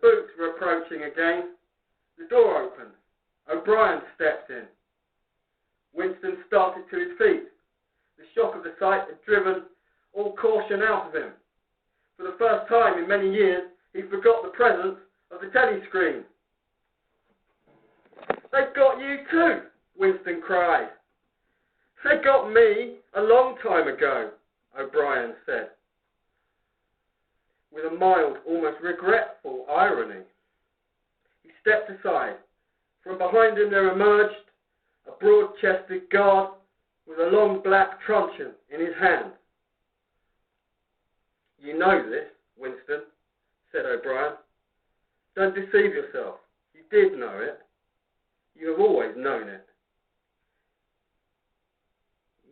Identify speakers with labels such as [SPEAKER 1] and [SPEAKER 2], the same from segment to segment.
[SPEAKER 1] boots were approaching again, the door opened. O'Brien stepped in. Winston started to his feet. The shock of the sight had driven all caution out of him. For the first time in many years, he forgot the presence of the telescreen. "They've got you too," Winston cried. "They got me a long time ago," O'Brien said, with a mild, almost regretful irony. He stepped aside. From behind him there emerged a broad-chested guard with a long black truncheon in his hand. "You know this, Winston," said O'Brien. "Don't deceive yourself. You did know it. You have always known it."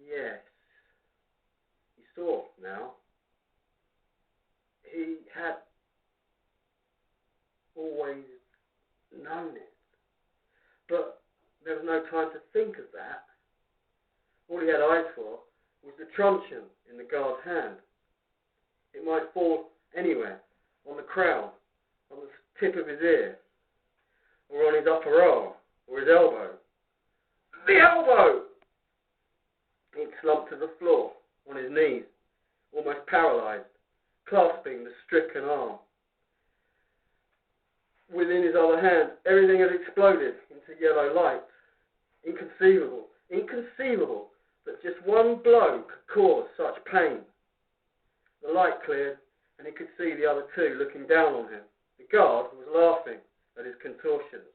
[SPEAKER 1] Yes, he saw now. He had always known it. But there was no time to think of that. All he had eyes for was the truncheon in the guard's hand. It might fall anywhere, on the crown, on the tip of his ear, or on his upper arm, or his elbow. The elbow! He slumped to the floor, on his knees, almost paralyzed, clasping the stricken arm. Within his other hand, everything had exploded into yellow light. Inconceivable, inconceivable that just one blow could cause such pain. The light cleared, and he could see the other two looking down on him. The guard was laughing at his contortions.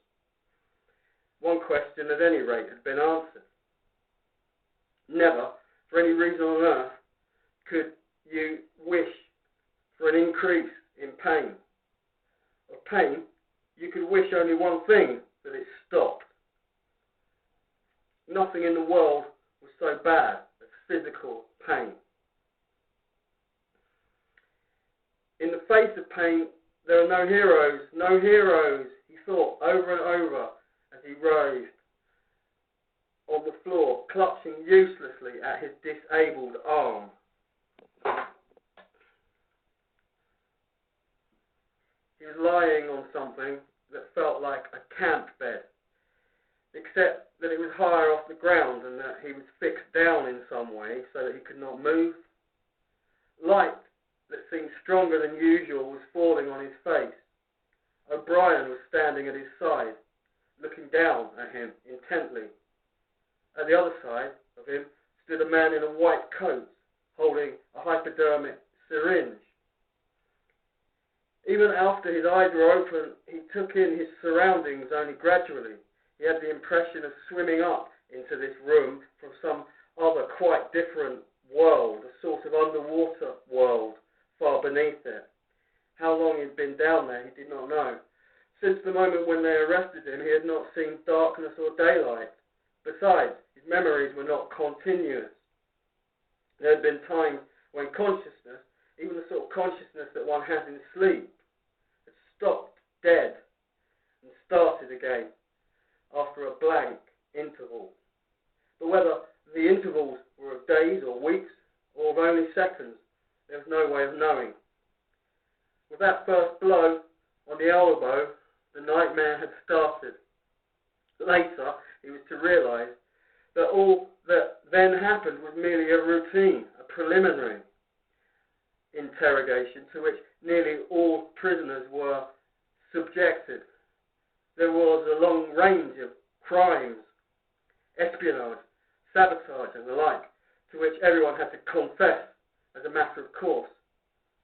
[SPEAKER 1] One question, at any rate, had been answered. Never, for any reason on earth, could you wish for an increase in pain. Of pain, you could wish only one thing, that it stopped. Nothing in the world was so bad as physical pain. In the face of pain, there are no heroes, no heroes, he thought over and over as he writhed on the floor, clutching uselessly at his disabled arm. He was lying on something that felt like a camp bed, except that it was higher off the ground and that he was fixed down in some way so that he could not move. Light that seemed stronger than usual was falling on his face. O'Brien was standing at his side, looking down at him intently. At the other side of him stood a man in a white coat, holding a hypodermic syringe. Even after his eyes were open, he took in his surroundings only gradually. He had the impression of swimming up into this room from some other quite different world, a sort of underwater world far beneath it. How long he'd been down there, he did not know. Since the moment when they arrested him, he had not seen darkness or daylight. Besides, his memories were not continuous. There had been times when consciousness, even the sort of consciousness that one has in sleep, had stopped dead and started again after a blank interval. But whether the intervals were of days or weeks or of only seconds, there was no way of knowing. With that first blow on the elbow, the nightmare had started. Later, he was to realise that all that then happened was merely a routine, a preliminary interrogation to which nearly all prisoners were subjected. There was a long range of crimes, espionage, sabotage and the like, to which everyone had to confess as a matter of course.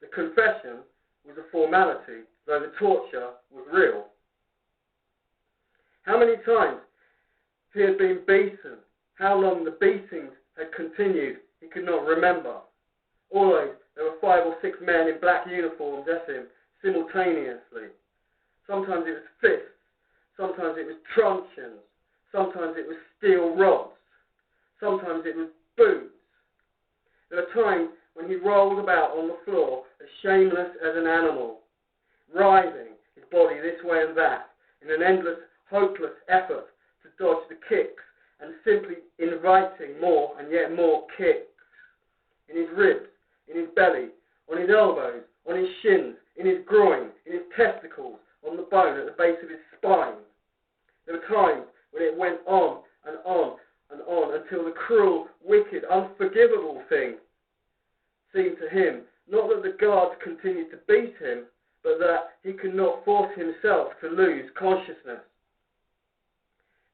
[SPEAKER 1] The confession was a formality, though the torture was real. How many times he had been beaten, how long the beatings had continued, he could not remember. Always there were 5 or 6 men in black uniforms at him simultaneously. Sometimes it was fists, sometimes it was truncheons, sometimes it was steel rods, sometimes it was boots. There were times when he rolled about on the floor as shameless as an animal, writhing his body this way and that in an endless, hopeless effort to dodge the kicks and simply inviting more and yet more kicks in his ribs, in his belly, on his elbows, on his shins, in his groin, in his testicles, on the bone at the base of his spine. There were times when it went on and on and on until the cruel, wicked, unforgivable thing seemed to him not that the guards continued to beat him, but that he could not force himself to lose consciousness.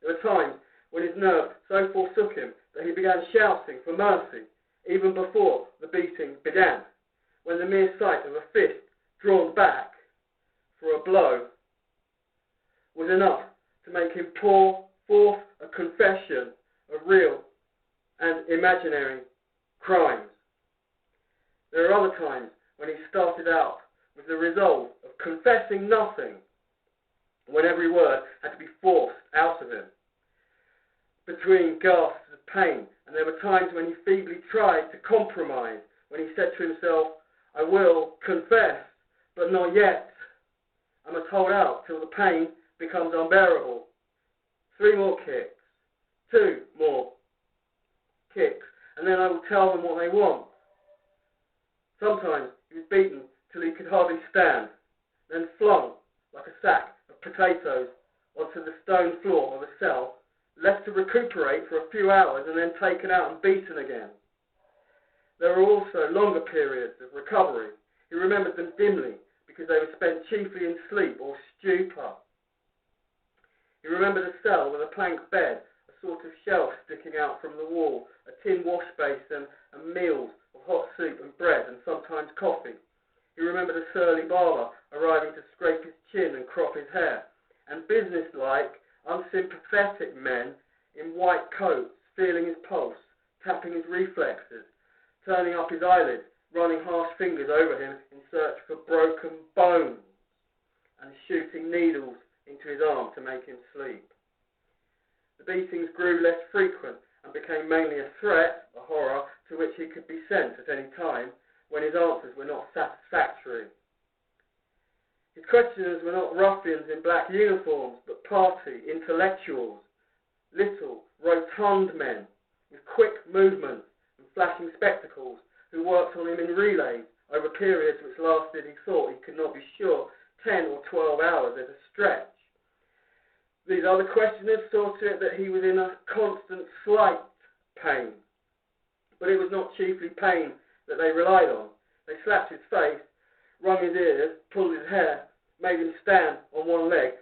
[SPEAKER 1] There were times when his nerve so forsook him that he began shouting for mercy, even before the beating began, when the mere sight of a fist drawn back for a blow was enough to make him pour forth a confession of real and imaginary crimes. There are other times when he started out with the resolve of confessing nothing, when every word had to be forced out of him between gasps of pain, and there were times when he feebly tried to compromise, when he said to himself, I will confess, but not yet. I must hold out till the pain becomes unbearable. 3 more kicks, 2 more kicks, and then I will tell them what they want. Sometimes he was beaten till he could hardly stand, then flung like a sack of potatoes onto the stone floor of a cell, left to recuperate for a few hours and then taken out and beaten again. There were also longer periods of recovery. He remembered them dimly because they were spent chiefly in sleep or stupor. He remembered a cell with a plank bed, a sort of shelf sticking out from the wall, a tin wash basin and meals of hot soup and bread and sometimes coffee. He remembered a surly barber arriving to scrape his chin and crop his hair, and businesslike, unsympathetic men in white coats feeling his pulse, tapping his reflexes, turning up his eyelids, running harsh fingers over him in search for broken bones, and shooting needles into his arm to make him sleep. The beatings grew less frequent and became mainly a threat, a horror, to which he could be sent at any time when his answers were not satisfactory. His questioners were not ruffians in black uniforms, but party intellectuals, little, rotund men with quick movements and flashing spectacles who worked on him in relays over periods which lasted, he thought, he could not be sure, 10 or 12 hours at a stretch. These other questioners saw to it that he was in a constant slight pain, but it was not chiefly pain that they relied on. They slapped his face, wrung his ears, pulled his hair, made him stand on one leg,